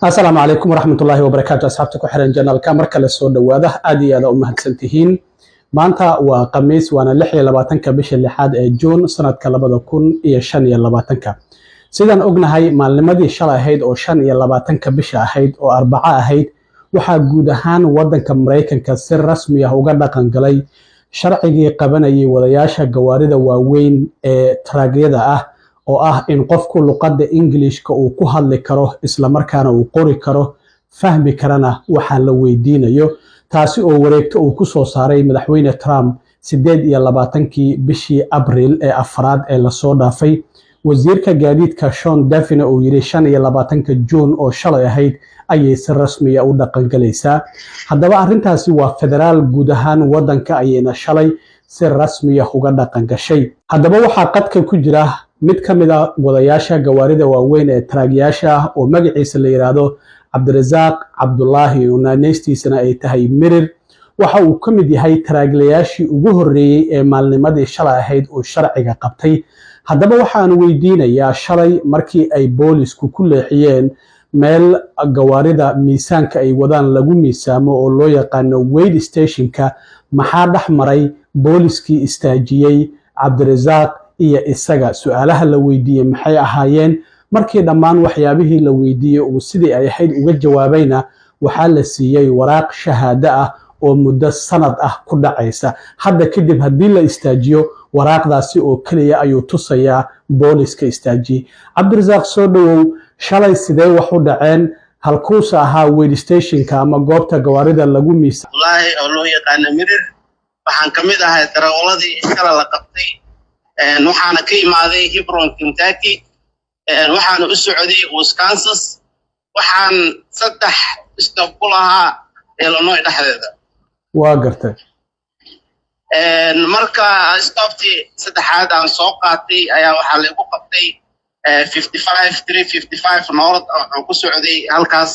السلام عليكم ورحمة الله وبركاته. أصحابتك وحرين جنال كامر كلا سود وواضح أدي هذا أمهات سنتهين مانتا وقميص وأنا لحية لباتنك بش اللي حاد جون سنة كلابا كون يشان يلباتنك سيدان أغنى هاي معلمدي شلا هيد أو شان يلباتنك بش هيد أو أربعة هيد وحا جودهان ودن كمريكن كسر رسمي هوغادا قنقلي شرعي قبني وضياشا قواردا ووين تراجيدا oo ah in qofku luqadda Englishka uu ku hadli karo isla markaana uu qori karo fahmi karana waxa la weydiinayo taasi oo wareegto uu ku soo saaray madaxweyne Trump 28kii bishii Abriil ee afraad ee la soo dhaafay wasiirka gaadiidka Sean Duffy oo yiri 25ka June oo shalay ahayd ayay si rasmi ah u dhaqan galaysaa haddaba arrintaasi waa federaal guud ahaan wadanka ayayna shalay si rasmi ah uga dhaqan gashay haddaba waxa qadka ku jira mid ka mid ah wadayaasha gawaarida waaweyn ee taraagyaasha ah oo magaciisa la yiraahdo Cabdirasaaq Cabdullaahi oo naanaystiisana ay tahay Mirir waxa uu ka mid yahay taraaglayaashii ugu horeeyay ee maalnimadii shalay ahayd oo sharciga qabtay haddaba waxaan weydiinayaa shalay markii ay boolisku ku leexiyeen meel gawaarida miisaanka ay wadaan lagu miisaamo oo loo yaqaan weigh stationka maxaa dhaxmaray booliskii istaajiyay Cabdirasaaq iyo isaga su'aalaha la weydiiyay maxay ahaayeen markii dhammaan waxyaabihii la weydiiyay oo sidii ay ahayd uga jawaabayna waxa la siiyay waraaq shahaado ah oo muddo sanad ah ku dhacaysa hadda kadib hadii la istaajiyo waraaqdaasi oo kaliya ayuu tusayaa booliska istaajiyay Cabdirasaaq soo dhawow shalay sidee wax u dhaceen halkuusa ahaa weigh stationka ama goobta gawaarida lagu miisa wallahi oo loo yaqaan Mirir waxaan kamid ahay darawalladii shalay la qabtay waxaana ka imaaday Hebron Kentucky waxaana u socday Wisconsin waxaan saddex stop ku lahaa Illinois dhexdeeda waa gartay marka stoptii saddexaad aan soo qaatay ayaa waxa la igu qabtay 355 North oo ku socday halkaas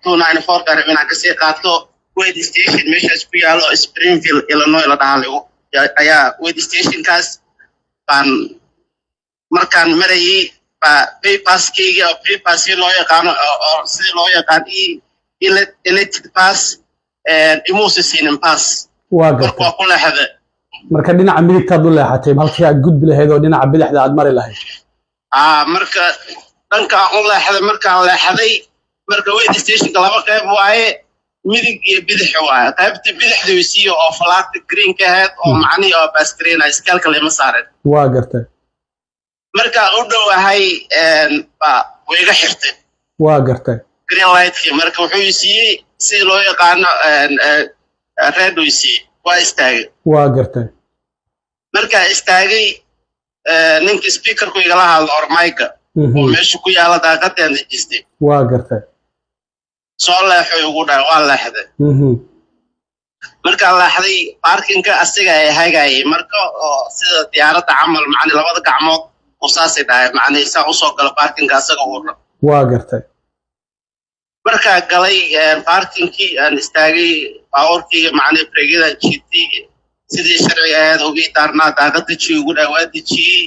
294 garabina ka sii qaato weigh station meeshaas ku yaalo Springfield Illinois la dhahayo ayaa weigh stationkaas markaan marayay paperskayga oo papersi loo yaqaano oo sidii loo yaqaan elected pass imuusisiinin pass waa gartay waa ku leexday marka dhinaca midigtaad u leexatay halkii aad gudbi lahayd oo dhinaca bidixda aad mari lahayd marka dhanka u leexday markaan leexday marka weigh stationka laba qayb waaye midig iyo bidix waaye qaybta bidixda wisiyo oo flat green ka ahayd oo macni oo bas green ay iskaalka lama saarin waa gartay marka u dhowahay way iga xirtay waa gartay green light marka wuxuu siiyay si loo yaqaano red wisi waa istaagay waa gartay marka istaagay ninka speaker ku igala hadlo or mic oo meesha ku yaala daaqadeena dejistay waa gartay soo leexay ugu dhaay waa leexday marka leexday parkinga asiga ay hagaayay marka sida diyaaradda camal macni labada gacmood oo saasay dhaay macni saa u soo galo parkinga asaga uu rab waa gartay marka galay parkingkii aan istaagay powerkii macni brigada jiti sidii sharci ahayd ugu daarnaa daaqada ji ugu dhaay waa dejiyay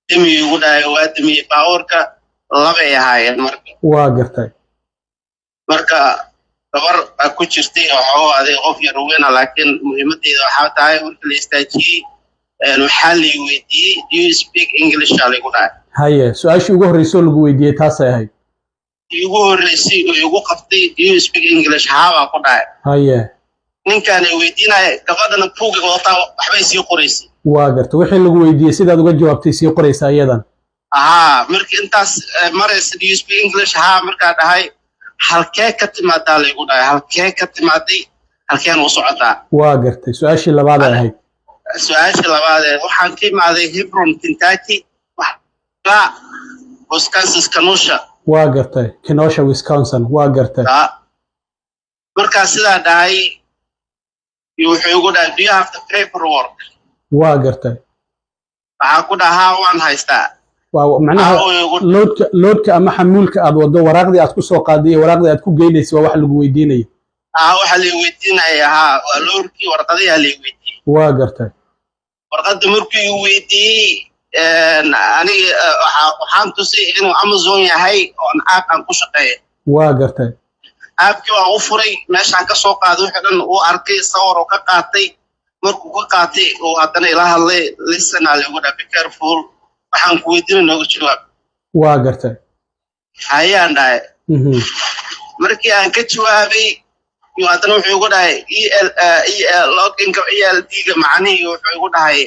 dimi ugu dhaay waa dimi powerka laba ay ahaayeen marka waa gartay marka gabar ku jirtay oo aday qof yar weyn laakiin muhiimadeedu waxa tahay marka la istaajiyay waxa la weydiiyay do you speak English aligu dhaay haye su'aashii ugu horeysay lagu weydiiyay taas ay ahayd ugu horeysay oo ugu qabtay do you speak English haaba ku dhaay haye ninkan ay weydiinay gabadhana buuga wata waxbay sii qoraysay waa gartay wixii lagu weydiiyay sidaad uga jawaabtay sii qoraysaa iyadan marka intaas mareys do you speak English ha marka dhahay halkee ka timaadaa la igu dhaay halkee ka timaaday halkeen u socotaa waa gartay su'aashii labaad ay ahayd su'aashii labaad waxaan ka imaaday Hebron Kentucky Wisconsin Kenosha waa gartay Kenosha Wisconsin waa gartay marka sidaa dhahay wuxuu igu dhaay do you have the paperwork waa gartay waxaan ku dhahaa waan haystaa معناها لودك أما حمولك أدوده وراقدي أتكو سوقادية وراقدي أتكو جينيس وواحد لقو ويديني واحد اللي ويديني لوركي ورقدي اللي ويدي واقرتي ورقد مركي ويدي أنا waxaan tusay inuu Amazon yahay oo aan ku shaqeeyo واقرتي aabkii waa u furay meeshaan ka soo qaaday wixii dhan uu arkay sawir oo ka qaatay markuu ka qaatay oo haddana ila hadlay listen ali ugu dhaw be careful waxaan ku weydiin nooga jawaab واقرتي hayaan dhahay markii aan ka jawaabay iyo haddana wuxuu ugu dhahay login-ka ELD-ga macnihii wuxuu ugu dhahay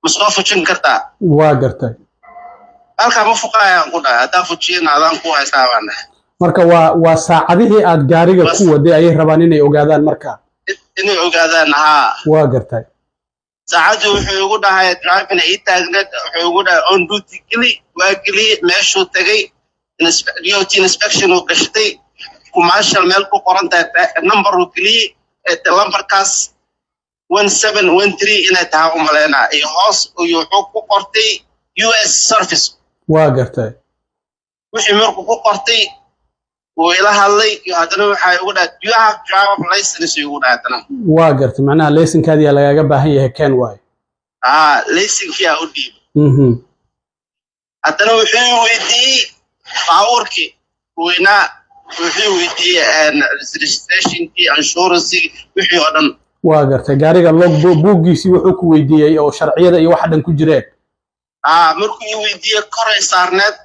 ma soo fujin kartaa واقرتي halkaa ma fuqaayaan ku dhahay haddaa fujiyana adaan ku haysaa baan dhahay marka waa saacadihii aad gaariga ku waday ayay rabaan inay ogaadaan marka inay ogaadaan haa waa gartay saacadii wuxuu ugu dhahay driving ay taagneed wuxuu ugu dhahay on duty geli waa geli meeshuu tagay DOT inspection uu gashtay commercial meel ku qoran tahay number uu geliyey lambarkaas 1713 inay tahay u maleynaa iyo hoos iyo wuxuu ku qortay US service waa gartay wixii markuu ku qortay wuu ila hadlay iyo haddana waxay ugu dhahay do you have driver license ugu dhahay haddana waa gartay macnaha laysankaadii lagaga baahan yahay keen waay laysankii aa u dhiib haddana wuxuu weydiiyey baabuurkii weynaa wuxuu weydiiyey registrationkii insuranceigii wixii oo dhan waa gartay gaariga log buuggiisii wuxuu ku weydiiyey oo sharciyada iyo waxa dhan ku jireen markuu ii weydiiyey koray saarneed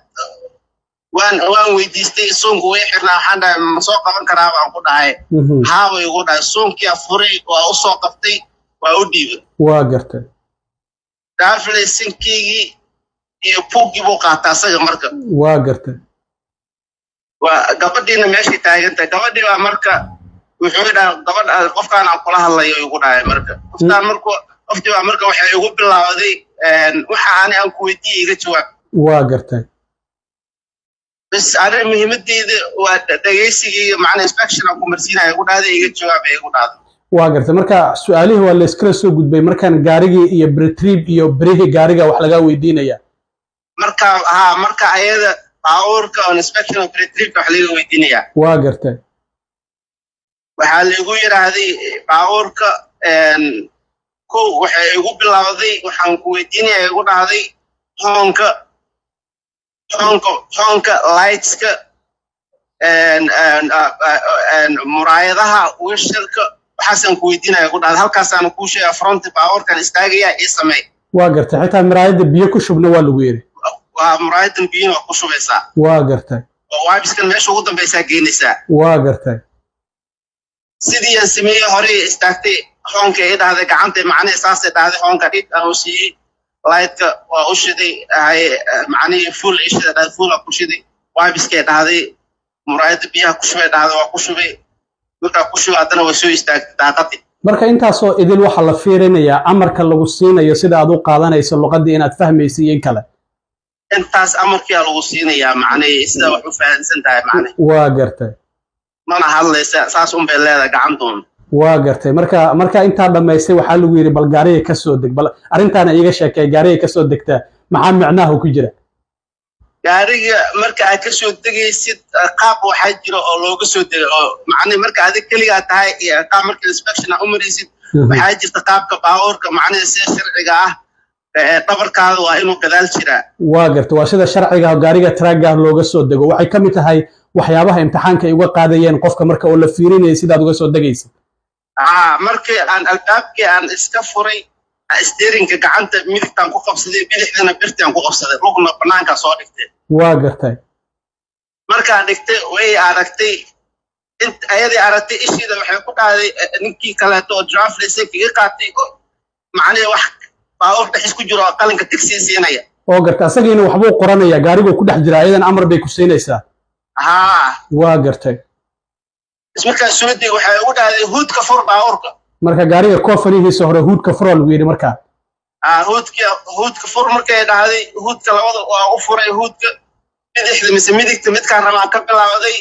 waan weydiistay soonku way xirnaa waxaan dhahay ma soo qaban karaa baan ku dhahay haa way ugu dhahay soonkiyaa furay waa u soo qabtay waa u dhiibay waa gartay daaflaysankeygii iyo buuggii buu qaataa asaga marka waa gartay waa gabadhiina meeshay taagantay gabadhii baa marka wuxuu dhahay gabadha qofkaan aan kula hadlayo igu dhahay marka qoftii baa marka waxay igu bilowday waxa aan ku weydiiyey iga jawaab waa gartay bas ana muhiimadeeda waa dhageysigii macna inspection aan ku marsiinaya igu dhahday iga jawaab igu dhahday waa gartay marka su'aalihii waa la iskala soo gudbay markaan gaarigii iyo retrieve iyo barihi gaariga wax laga weydiinaya marka ayada baabuurka on inspection of retrieve wax laga weydiinaya waa gartay waxaa lagu yiraahday baabuurka ko waxay igu bilowday waxaan ku weydiinaya igu dhahday honka lightska muraayadaha windshielka waxaasaan ku weydiinaya igu dhahday halkaasaan kuu sheegay front baabuurkan istaagaya ii samey waa gartay xitaa muraayada biyo ku shubna waa lagu yiri waa muraayadan biyana waa ku shubaysaa waa gartay oo waabiskan meesha ugu dambaysaa geynaysaa waa gartay sidii aan sameeyey hore istaagtay honka ii dhahday gacanta macnaha saasay dhahday honka dhig aan u siiyey lightka waa u shiday macnihii full ishida dhahday full ku shiday waabiskay dhahday muraayada biyaha ku shubay dhahday waa ku shubay markaa ku shubay haddana waa soo istaagtay daaqadii marka intaasoo idil waxaa la fiirinayaa amarka lagu siinayo sida aad u qaadanayso luqadii inaad fahmayso iyo in kale intaas amarkiyaa lagu siinayaa macnihii sidaa wax u fahansan tahay macnihi waa gartay mana hadlaysa saas un bay leedahay gacantoona waa gartay marka intaa dhammaystay waxaa lagu yidhi bal gaariga ka soo deg bal arrintaana iiga sheekay gaariga ka soo degtaa maxaa micnaha ku jira gaariga marka aad ka soo degaysid qaab waxaa jira oo looga soo dega oo macnihi marka adig keligaa tahay iyo qaab marka inspection aad u maraysid waxaa jirta qaabka baabuurka macnihi sida sharciga ah dhabarkaada waa inuu gadaal jiraa waa gartay waa sida sharciga gaariga traagaah looga soo dego waxay ka mid tahay waxyaabaha imtixaanka ay uga qaadayeen qofka marka oo la fiirinayay sidaad uga soo degaysa markii aan albaabkii aan iska furay steerinka gacanta midigtaan ku qabsaday bidixdana birtaan ku qabsaday lugna banaankaa soo dhigtay waa gartay markaan dhigtay way aragtay ayadii aragtay ishiida waxay ku dhahday ninkii kaleeto oo drive license iga qaatay macnihi wax baabuur dhexis ku jiro oo qalinka tigsiin siinaya oo gartay asagiina waxbuu qoranaya gaariguu ku dhex jira ayadan amar bay ku siinaysaa waa gartay ismarkaa suuday waxay ugu dhahday huudka fur baabuurka marka gaariga koofanihiisa hore huudka fur lagu yidhi markaa huudka fur markay dhahday huudka labada waa u furay huudka bidixda mise midigta midkaan rabaan ka bilaabaday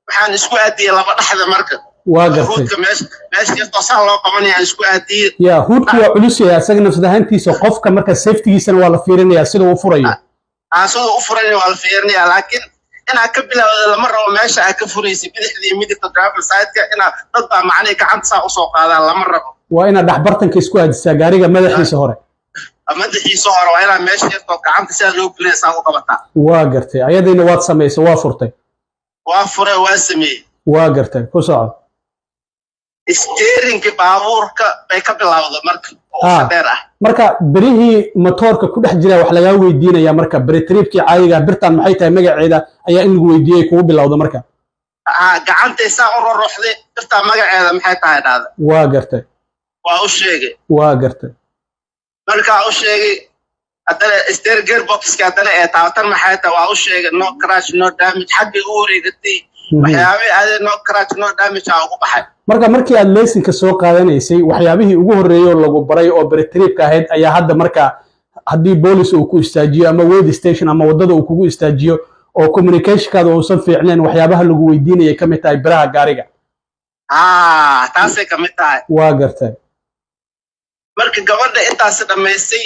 waxaan isku aadiyey laba dhaxda marka waa gartay huudka meesha toosaa loo qabanaya aan isku aadiyey yaa huudka waa culus yahay asaga nafsad ahaantiisa qofka marka safetigiisana waa la fiirinayaa sida uu furayo siduu u furaya waa la fiirinayaa laakiin inaad ka bilowda lama rabo meesha aad ka furaysay bidixda iyo midigta driver side-ka inaad dad baa macnihi gacanta saa usoo qaadaan lama rabo waa inaad dhexbartanka isku aadisaa gaariga madaxiisa hore waa inaad meesha yartood gacanta sidaa loo gelinaya saa u qabataa waa gartay ayadiina waad samaysay waa furtay وافره واسمي واقرتي كوسع steering baabuurka bay ka bilowday marka oo dheer ah marka birihii motorka ku dhex jira wax laga weydiinaya marka biritriibkii caadiga birtan maxay tahay magaceeda ayaa in lagu weydiiyay kugu bilowda marka gacantaysa u ruuxday birtan magaceeda maxay tahay dhaada waa gartay waa gartay marka u sheegay hadana steering gearbox-ka hadana ee taawtan maxay tahay waa u sheegay no crash no damage xagga u wareegatay waxyaabay aad no crash no damage ugu baxay marka markii aad leysinka soo qaadanaysay waxyaabihii ugu horeeyay oo lagu baray oo biritriibka ahayd ayaa hadda marka haddii boolis uu ku istaajiyo ama weyd station ama wadada uu kugu istaajiyo oo communicationkaada uusan fiicnayn waxyaabaha lagu weydiinayay ka mid tahay biraha gaariga taasay ka mid tahay waa gartay marka gabadha intaas dhamaystay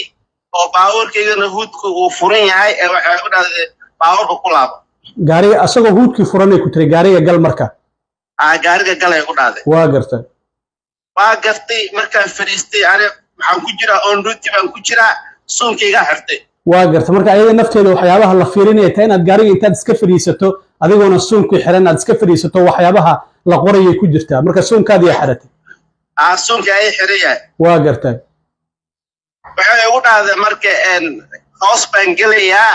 oo baabuurkeygana huudku uu furan yahay ee waxay u dhahday baabuurka ku laabo gaariga asagoo huudkii furanay ku tiri gaariga gal marka gaariga galay ku dhaaday waa gartay markaan fariistay ani waxaan ku jiraa on duty baan ku jiraa suunkayga xirtay waa gartay marka ayada nafteeda waxyaabaha la fiirinaya taa inaad gaariga intaad iska fariisato adigoona suunkii xiran aad iska fariisato waxyaabaha la qorayay ku jirtaa marka suunkaadii xiratay suunkii ay xiran yahay waa gartay waxay ugu dhahday marka hoos baan gelayaa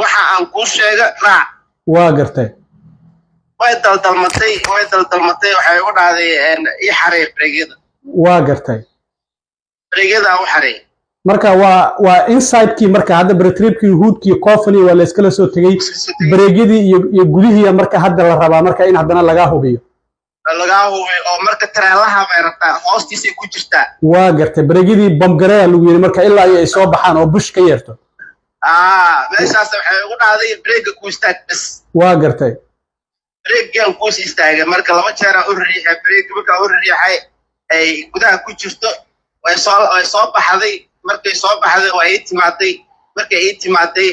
waxa aan kuu sheega raac waa gartay way daldalmatay waxay ugu dhahday ii xarey breegyada waa gartay breegyada u xarey marka waa inside-kii marka hadda biritriibkii huudkii coffany waa la iskala soo tegey breegyadii iyo gudihii marka hadda la rabaa marka in haddana lagaa hubiyo oo marka tareelaha bay rabtaa hoostiisay ku jirtaa waa gartay breegyadii bamgareya lagu yiri marka ilaa ay soo baxaan oo bush ka yeerto meeshaas waxay ugu dhahday breega ku istaag bas waa gartay breegan ku istaagay marka laba jeer u riixay breeg marka u riixay ay gudaha ku jirto way soo baxday markay soo baxday way timaaday markay timaaday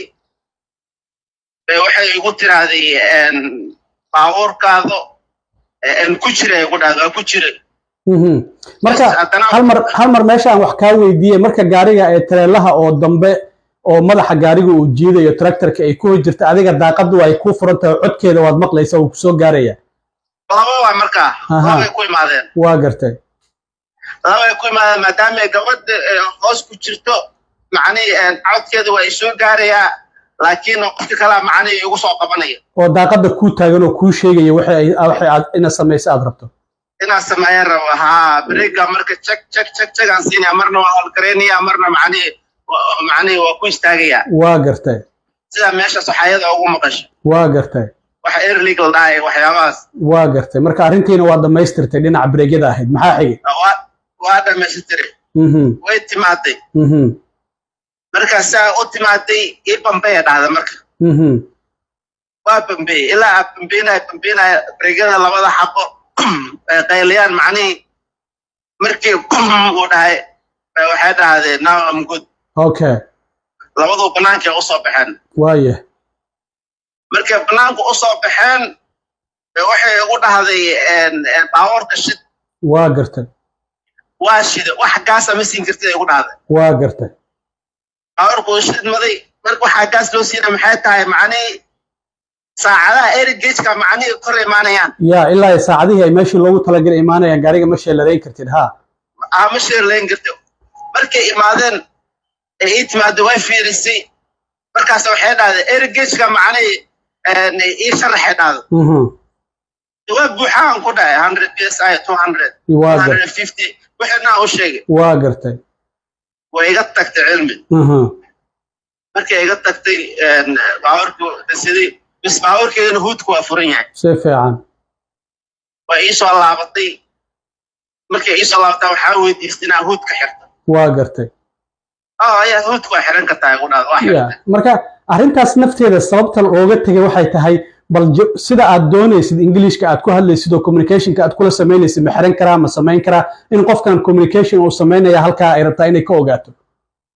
waxay ugu tiraaday baabuurkaado ku jiray ugu dhahday ku jiray marka hal mar meeshaan wax kaa weydiiyay marka gaariga ee tareelaha oo dambe oo madaxa gaariga uu jiidayo tractorka ay ku jirta adiga daaqadu ay ku furan tahay codkeeda waad maqlaysaa uu soo gaaraya laba waa marka laba ku imaadeen waa gartay laba ku imaadeen maadaama gabadha hoos ku jirto macnii codkeeda waa soo gaaraya laakiin qofka kala macnii ugu soo qabanaya oo daaqada ku taagan oo ku sheegaya waxay aad ina sameeyay aad rabto ina sameeyay breega marka check aan siinaya marna waa halgareynaya marna macnii waa ku istaagaya waa gartay sida meesha saxayada ugu maqashay waa gartay waxa illegal dhaay waxyaabaas waa gartay marka arrintiina waa dhamaystirtay dhinaca breegyada ahayd maxaa xigay waa dhamaystirtay way timaaday marka saa u timaaday ii bambay dhahda marka waa bambay ilaa bambina breegyada labada xabo qayliyaan macnii markii uu dhahay waxay dhahdeen now I'm good okay labadu banaanka u soo baxeen waaye markay banaanka u soo baxeen waxay ugu dhahday baawarka shid waa gartay waa shid wax gaas ama siin kartay ugu dhahday waa gartay baawarku shid maday marka waxa gaas loo siina maxay tahay macnii saacadaha air gauge-ka macnii kor imaanayaan ilaa saacadihii ay meeshii loogu talagalay imaanayaan gaariga ma sheeladeyn kartid ma sheeladeyn kartid markay imaadeen ay timaado way fiirisay markaas waxay dhahday air gauge-ka macnii ii sharaxay dhahday waa buuxaan ku dhahay 100 psi 200 150 waxna u sheegay waa gartay way iga tagtay cilmi markay iga tagtay baawarku sidii bas baawarkeena huudku waa furan yahay si fiican way ii soo laabatay markay ii soo laabatay waxaa weydiistay inaan huudka xirto waa gartay ayaa huudku waa xiran ka tahay marka arrintaas nafteeda sababta looga tegay waxay tahay bal sida aad doonaysid Englishka aad ku hadlaysid oo communicationka aad kula sameynaysid ma xiran karaa ma sameyn karaa in qofkan communication uu sameynaya halka ay rabtaa inay ka ogaato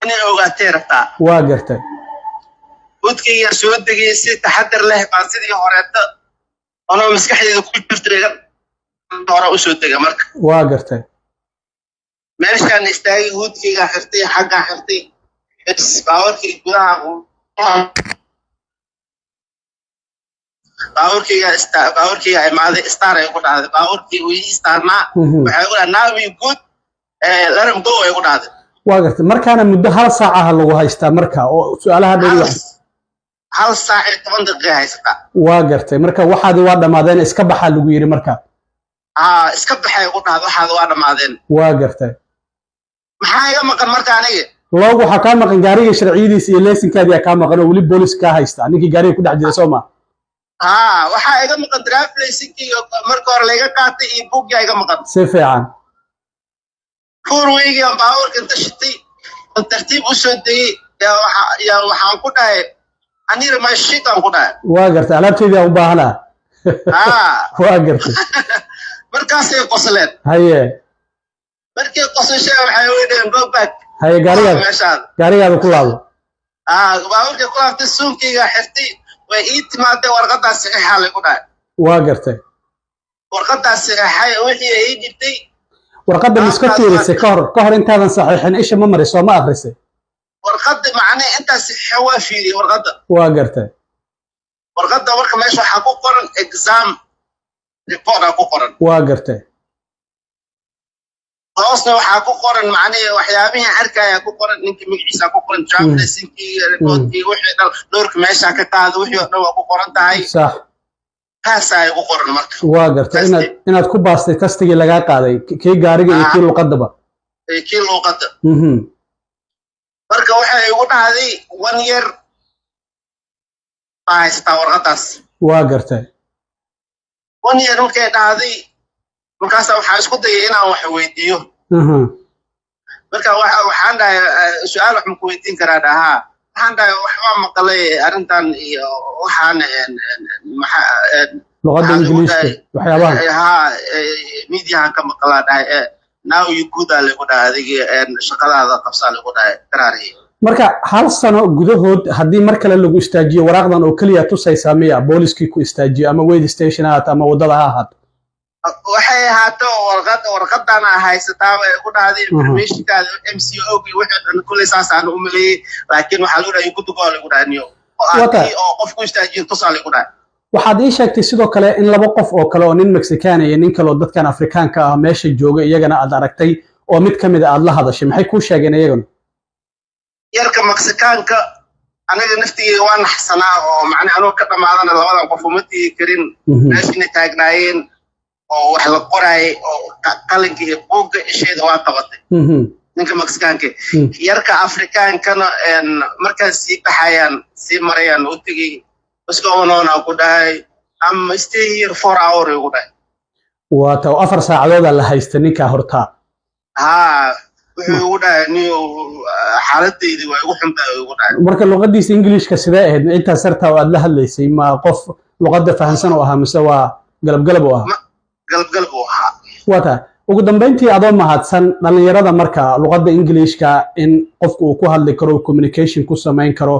inay ogaatay rabtaa waa gartay huudkayga soo degay si taxadar leh baan sidii horeeta oo maskaxdeeda ku jirtay hore u soo degay marka waa gartay meeshaan istaagay huudkayga xirtay xagga xirtay baawarkii gudaha باوركيga imaaday star ay ku dhacday باورkii uu starna waxa uu now we good let him go ay ku dhacday waa gartay markaana muddo hal saac ah lagu haystaa marka oo su'aalaha dheeri hal saac iyo 10 daqiiqo haysta waa gartay marka waxaad waa dhamaadeen iska baxa lagu yiri marka iska baxay ku dhacday waxaad waa dhamaadeen waa gartay maxaa iga maqan marka aniga loogu waxa ka maqan gaariga sharciyadiisa iyo leesinkaadii ka maqan oo wali booliis ka haysta ninkii gaariga ku dhex jiray Soomaa waxa iga maqan draft license marka hore laga qaatay iyo buugga iga maqan si fiican فورويجي باور كنت شتي الترتيب وسودي يا waxaan ku dhahay anir ma shiitan ku dhahay waa gartay alaabteedii u baahana waa gartay markaas ay qosleen haye markii qosashay waxay weydeen go back haye gaariga ku laabo baawrka ku laabtay suunkiga xirtay way ii timaaday warqadaas saxiixa la ku dhahay waa gartay warqadaas saxiixay wixii ay dhibtay warqadda miska fiirisay ka hor intaadan saxiixin isha ma mariso ma akhrisay warqadda macnaa intaas xawa fiiri warqadda waa gartay warqadda marka meesha waxa ku qoran exam report ku qoran waa gartay hoosna waxa ku qoran macnaa waxyaabaha arkaya ku qoran ninka magaciisa ku qoran championsiki reportkii wixii dhowrka meesha ka qaado wixii oo dhan waa ku qoran tahay sax kaasay ugu qoran marka waa gartay inaad ku baastay tastigii laga qaaday kii gaariga iyo kii luqadaba kii luqadda marka waxay ugu dhacday 1 year haysta warqadaas waa gartay 1 year markay dhacday markaas waxa isku dayay inaan wax weydiiyo marka waxaan dhahay su'aal wax ma ku weydiin karaa dhaha waxaan dhahay waxba maqalay arintan iyo waxaan luqadda ingiriiska waxyaabaha media ka maqlaa dhahay now you good ale ku dhahay adiga shaqadaada qabsan ku dhahay qaraari marka hal sano gudahood hadii mar kale lagu istaajiyo waraaqdan oo kaliya tusaysaa miya booliskii ku istaajiyo ama weyd stationaat ama wadada ha ahaad waxay ahaato warqadana haysataa way ku dhacday informationkaada MCO wixii dhan kulli saasaan u maleeyay laakiin waxa lagu dhahay guddiga lagu dhaaniyo oo qof ku istaajiyo tusaale ku dhahay waxaad ii sheegtay sidoo kale in laba qof oo kale oo nin Mexican iyo nin kale oo dadkan Afrikaanka ah meesha jooga iyagana aad aragtay oo mid kamid ah aad la hadashay maxay ku sheegeen iyagana yarka Mexicaanka aniga naftiga waan xasanaa oo macna anoo ka dhamaadana labadan qof uma tii karin meeshina taagnaayeen oo wax la qoray oo qalinka iyo buugga isheeda waa qabatay ninka Mexicaanka yarka Afrikaankana markaas si baxayaan si marayaan u tagay iska wanaana ku dhahay am stay here 4 hours ugu dhahay waa taa 4 saacadood la haysta ninka horta wuxuu ugu dhahay niyo xaaladdeedii way ugu xuntahay ugu dhahay marka luqadiisa Ingiriiska sidee ahayd inta sarta oo aad la hadlaysay ma qof luqadda fahansan oo ahaa mise waa galab oo ahaa galab oo ahaa waa taa ugu dambeyntii adoo mahadsan dhalinyarada marka luqadda Ingiriiska in qofku uu ku hadli karo communication ku sameyn karo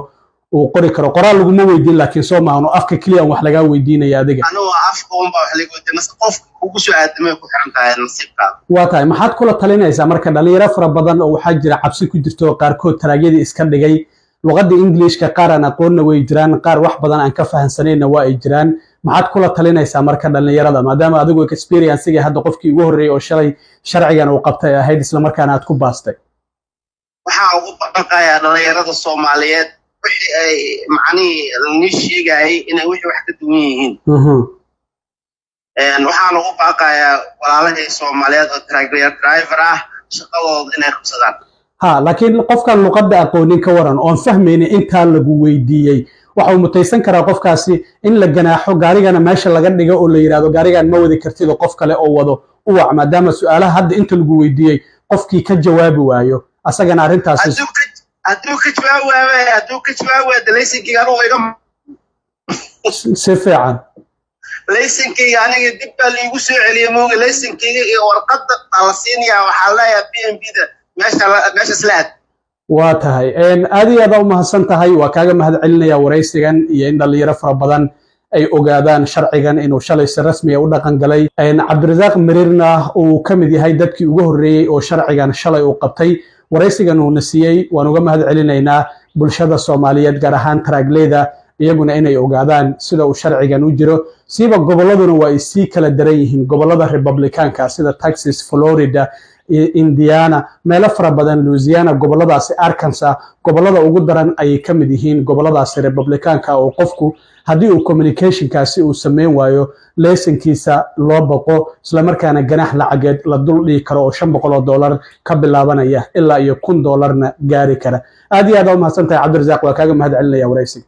oo qori karo qoraal lagu ma weydiin laakiin soo maahno afka kaliya wax laga weydiinaya adiga anoo afka uun baa wax laga weydiinaa qof ugu soo aadamay ku xiran tahay nasiibkaada waa tahay maxaad kula talinaysaa marka dhalinyaro fara badan oo waxa jira cabsi ku jirto qaarkood taraagiyada iska dhigay luqadda Ingiriiska qaar aan aqoonna way jiraan qaar wax badan aan ka fahansanayna waa ay jiraan maxaad kula talinaysaa marka dhalinyarada maadaama adigu experience-ga hadda qofkii ugu horeeyay oo shalay sharcigan uu qabtay ahayd isla markaana aad ku baastay waxa ugu baqayaa dhalinyarada Soomaaliyeed wixii ay macnii la sheegay inay wixii wax ka duwan yihiin waxaan ugu baqayaa walaalahay Soomaaliyeed oo driver ah shaqadooda inay qabsadaan laakiin qofkan luqadda aqoonin ka waran oo fahmayna inta lagu weydiiyay waxa uu mutaysan karaa qofkaasi in la ganaaxo gaarigana meesha laga dhigo oo la yiraahdo gaarigan ma wadi kartid qof kale oo wado u wac maadaama su'aalaha hadda inta lagu weydiiyay qofkii ka jawaabi waayo asagana arintaas hadduu ka jawaabo laysankiga anuu iga si fiican laysankiga aniga dib baa liigu soo celiyay mooga laysankiga iyo warqadda la siinayaa waxaa leeyahay PNB-da meesha slaad waa tahay aad iyo aad u mahadsan tahay waa kaaga mahad celinaya wareysigan iyo in dhalinyaro fara badan ay ogaadaan sharcigan inuu shalay si rasmi ah u dhaqan galay Cabdirasaaq Mirirna uu kamid yahay dadkii ugu horeeyay oo sharcigan shalay uu qabtay wareysigan uu nasiyay waan uga mahad celinaynaa bulshada Soomaaliyeed gaar ahaan taraagleeda iyaguna inay ogaadaan sida uu sharcigan u jiro siiba gobolladuna waa ay sii kala daran yihiin gobollada Republicaanka sida Texas, Florida, Indiana, meelo fara badan, Louisiana, gobolladaasi Arkansas, gobollada ugu daran ayay ka mid yihiin gobolladaasi Republicaanka oo qofku haddii uu communicationkaasi uu sameyn waayo laysankiisa loo baqo isla markaana ganax lacageed la dul dhigi karo oo $500 ka bilaabanaya ilaa iyo $1,000 gaari kara. aad iyo aad u mahadsantahay Cabdirasaaq, waa kaaga mahad celinaya waraysiga.